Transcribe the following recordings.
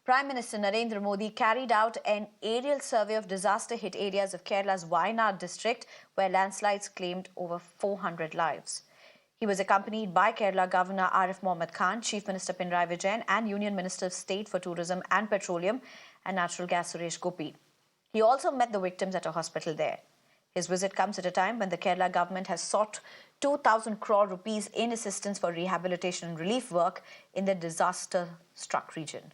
Prime Minister Narendra Modi carried out an aerial survey of disaster-hit areas of Kerala's Wayanad district, where landslides claimed over 400 lives. He was accompanied by Kerala Governor Arif Mohammed Khan, Chief Minister Pinarayi Vijayan, and Union Minister of State for Tourism and Petroleum and Natural Gas Suresh Gopi. He also met the victims at a hospital there. His visit comes at a time when the Kerala government has sought 2,000 crore rupees in assistance for rehabilitation and relief work in the disaster-struck region.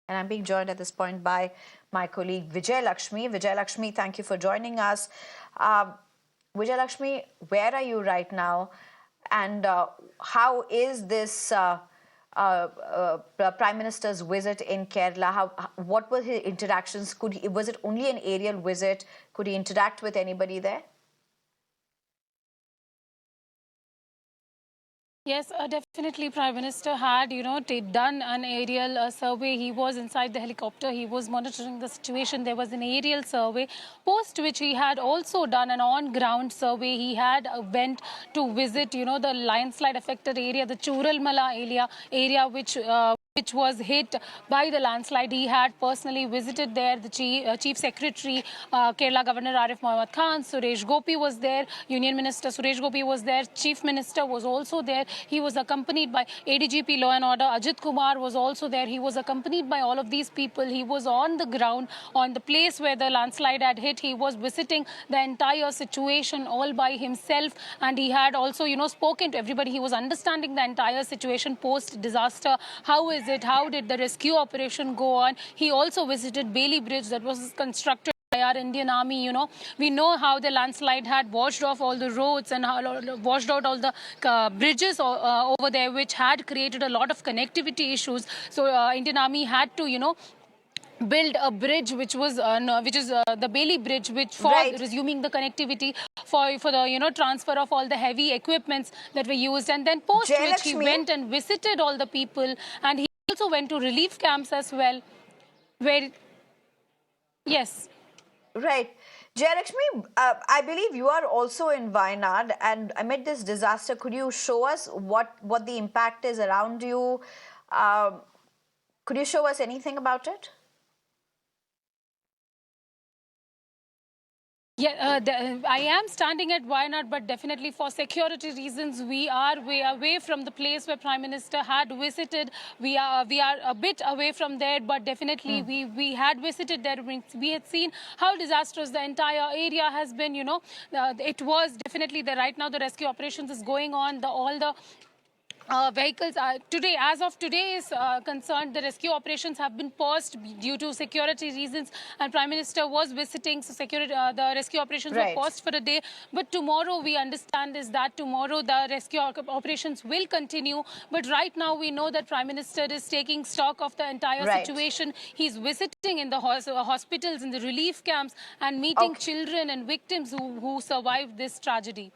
And I'm being joined at this point by my colleague Vijay Lakshmi. Vijay Lakshmi, thank you for joining us. Vijay Lakshmi, where are you right now? And how is this Prime Minister's visit in Kerala? What were his interactions? Was it only an aerial visit? Could he interact with anybody there? Yes, definitely. Prime Minister had, done an aerial survey. He was inside the helicopter. He was monitoring the situation. There was an aerial survey, post which he had also done an on-ground survey. He had went to visit, the landslide affected area, the Churalmala area which was hit by the landslide. He had personally visited there. The Chief Secretary, Kerala Governor Arif Mohammed Khan, Suresh Gopi was there. Union Minister Suresh Gopi was there. Chief Minister was also there. He was accompanied by ADGP Law and Order. Ajit Kumar was also there. He was accompanied by all of these people. He was on the ground, on the place where the landslide had hit. He was visiting the entire situation all by himself. And he had also, spoken to everybody. He was understanding the entire situation post-disaster. How is it? How did the rescue operation go on? He also visited Bailey Bridge that was constructed by our Indian Army. We know how the landslide had washed off all the roads and washed out all the bridges over there, which had created a lot of connectivity issues. So Indian Army had to, build a bridge which is the Bailey Bridge, which for resuming the connectivity for the transfer of all the heavy equipments that were used. And then post which he went and visited all the people, and he also went to relief camps as well, where yes. Right. Jayalakshmi, I believe you are also in Wayanad, and amid this disaster, could you show us what the impact is around you? Could you show us anything about it? Yeah, I am standing at Wayanad, but definitely for security reasons, we are way away from the place where Prime Minister had visited. We are a bit away from there, but definitely we had visited there. We had seen how disastrous the entire area has been. It was definitely right now the rescue operations is going on. All the vehicles today, as of today is concerned, the rescue operations have been paused due to security reasons, and Prime Minister was visiting, so the rescue operations were paused for a day. But tomorrow, we understand is that tomorrow the rescue operations will continue. But right now, we know that Prime Minister is taking stock of the entire situation. He's visiting in the hospitals, in the relief camps, and meeting children and victims who survived this tragedy.